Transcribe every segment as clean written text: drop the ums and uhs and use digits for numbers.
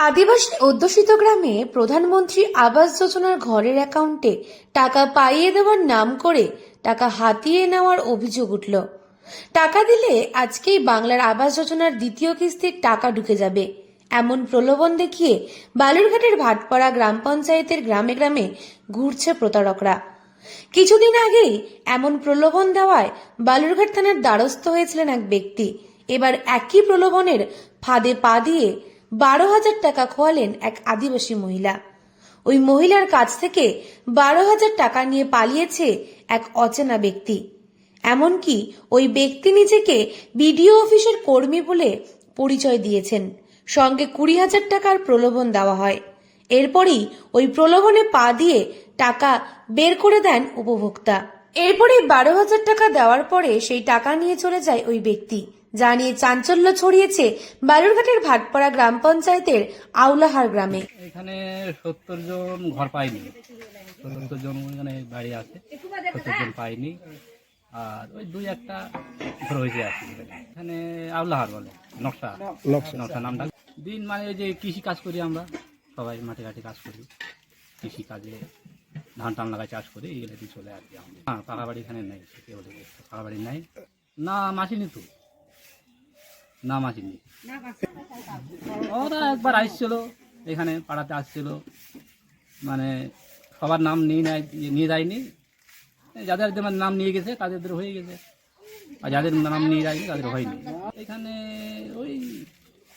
আদিবাসী অধ্যুষিত গ্রামে প্রধানমন্ত্রী আবাস যোজনার ঘরের অ্যাকাউন্টে টাকা পাইয়ে দেওয়ার নাম করে টাকা হাতিয়ে নেওয়ার অভিযোগ উঠল। টাকা দিলে আজকেই বাংলার আবাস যোজনার দ্বিতীয় কিস্তির টাকা ঢুকে যাবে, এমন প্রলোভন দেখিয়ে বালুরঘাটের ভাটপাড়া গ্রাম পঞ্চায়েতের গ্রামে গ্রামে ঘুরছে প্রতারকরা। কিছুদিন আগেই এমন প্রলোভন দেওয়ায় বালুরঘাট থানার দ্বারস্থ হয়েছিলেন এক ব্যক্তি। এবার একই প্রলোভনের ফাঁদে পা দিয়ে 12,000 টাকা খোয়ালেন এক আদিবাসী মহিলা। ওই মহিলার কাছ থেকে 12,000 টাকা নিয়ে পালিয়েছে এক অচেনা ব্যক্তি। এমনকি ওই ব্যক্তি নিজেকে বিডিও অফিসের কর্মী বলে পরিচয় দিয়েছেন। সঙ্গে 20,000 টাকার প্রলোভন দেওয়া হয়। এরপরই ওই প্রলোভনে পা দিয়ে টাকা বের করে দেন উপভোক্তা। এরপরই 12,000 টাকা দেওয়ার পরে সেই টাকা নিয়ে চলে যায় ওই ব্যক্তি, যা নিয়ে চাঞ্চল্য ছড়িয়েছে বালুরঘাটের ভাটপাড়া গ্রাম পঞ্চায়েতের আউলাহার গ্রামে। এখানে 70 জন ঘর পাইনি, 70 জন এখানে বাড়ি আছে, 70 জন পাইনি। আর ওই দুই একটা ঘর হয়েছে আছে এখানে আউলাহার বলে, নকশা নামটা। দিন মানে যে কৃষি কাজ করি আমরা, সবাই মাঠে ঘাটে কাজ করি, কৃষি কাজে ধান টান লাগাই চাষ করি, এগুলো দিয়ে চলে আসি। হ্যাঁ, পাকা বাড়ি এখানে নেই, পাকা বাড়ি নাই। না মাসিনি তো, না মাসিনি। ওরা একবার আসছিল এখানে পাড়াতে, আসছিল মানে সবার নাম নিয়ে যায়নি। যাদের নাম নিয়ে গেছে তাদের হয়ে গেছে, আর যাদের নাম নিয়ে যায়নি তাদের হয়নি। এখানে ওই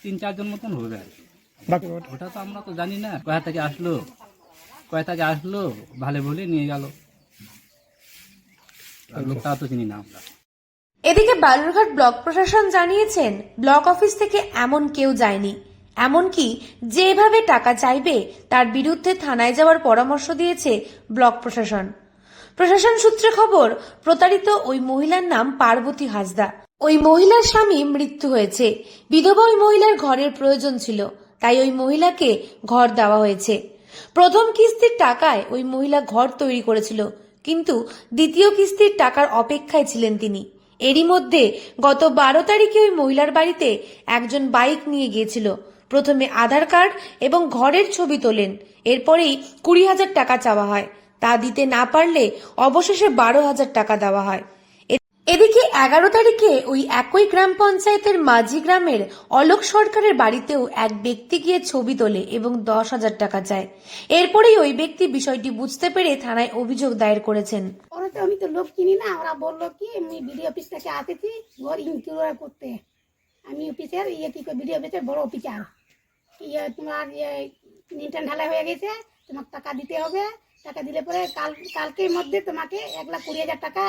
3-4 জন মতন হবে। ওটা তো আমরা তো জানি না কোথা থেকে আসলো, ভালো বলে নিয়ে গেল, লোকটা তো চিনি না আমরা। এদিকে বালুরঘাট ব্লক প্রশাসন জানিয়েছেন, ব্লক অফিস থেকে এমন কেউ যায়নি। এমনকি যেভাবে টাকা চাইবে তার বিরুদ্ধে থানায় যাওয়ার পরামর্শ দিয়েছে ব্লক প্রশাসন। প্রশাসন সূত্রে খবর, প্রতারিত ওই মহিলার নাম পার্বতী হাসদা। ওই মহিলার স্বামী মৃত্যু হয়েছে। বিধবা ওই মহিলার ঘরের প্রয়োজন ছিল, তাই ওই মহিলাকে ঘর দেওয়া হয়েছে। প্রথম কিস্তির টাকায় ওই মহিলা ঘর তৈরি করেছিল, কিন্তু দ্বিতীয় কিস্তির টাকার অপেক্ষায় ছিলেন তিনি। এরই মধ্যে গত 12 তারিখে ওই মহিলার বাড়িতে একজন বাইক নিয়ে গিয়েছিল। প্রথমে আধার কার্ড এবং ঘরের ছবি তোলেন, এরপরেই 20,000 টাকা চাওয়া হয়। তা দিতে না পারলে অবশেষে 12,000 টাকা দেওয়া হয়। এদিকে 11 তারিখে ওই একই গ্রাম পঞ্চায়েতের মাঝি গ্রামের অলোক সরকারের বাড়িতেও এক ব্যক্তি গিয়ে ছবি তোলে এবং 10,000 টাকা চায়। এরপরেই ওই ব্যক্তি বিষয়টি বুঝতে পেরে থানায় অভিযোগ দায়ের করেছেন। আমি তো লোক চিনি না, ওরা বললো কি আমি বিডিও অফিস থেকে আসেছি ঘর ইনকিউর করতে। আমি অফিসের বিডিও অফিসের বড় অফিসার। তোমার নিউটন ঢালাই হয়ে গেছে, তোমাকে টাকা দিতে হবে। টাকা দিলে পরে কালকের মধ্যে তোমাকে 1,20,000 টাকা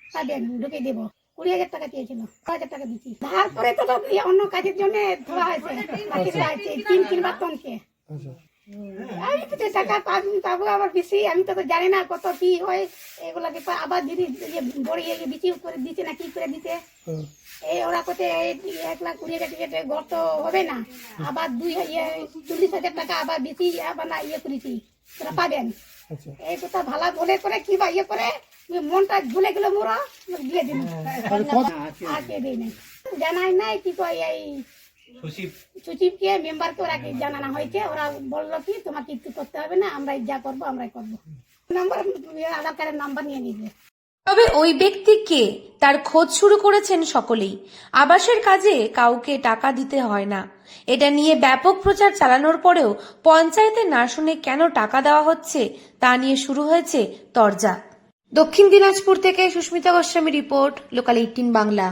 পাবেন, ঢুকে দেবো। 20,000 টাকা চেয়েছিল, 6,000 টাকা দিচ্ছি। তারপরে তো অন্য কাজের জন্য ধরা হয়েছে, 3 বাতনকে। আমি তো টাকা পাবো আবার বেশি, আমি তো জানি না কত কি হয় এগুলা ব্যাপার। আবার যদি বড় বেশি করে দিচ্ছে না কি করে দিতে, ওরা কোথায় 1,20,000 ঘর তো হবে না। আবার 40,000 টাকা আবার বেশি আবার না করেছি, তোরা পাবেন। এই কথা ভালো বলে করে কি বা করে মনটা ভুলে গেল, মোরা দিয়ে দিন আর কে দিই নাই, জানাই নাই কি কয় এই সচিবকে মেম্বারকে ওরা জানানো হয়েছে। ওরা বললো কি তোমাকে কিছু করতে হবে না, আমরা যা করবো আমরাই করবো। আধার কার্ডের নাম্বার নিয়ে নিবে। তবে ওই ব্যক্তি কে তার খোঁজ শুরু করেছেন সকলেই। আবাসের কাজে কাউকে টাকা দিতে হয় না, এটা নিয়ে ব্যাপক প্রচার চালানোর পরেও পঞ্চায়েতে না শুনে কেন টাকা দেওয়া হচ্ছে তা নিয়ে শুরু হয়েছে তরজা। দক্ষিণ দিনাজপুর থেকে সুস্মিতা গোস্বামী রিপোর্ট, লোকাল 18 বাংলা।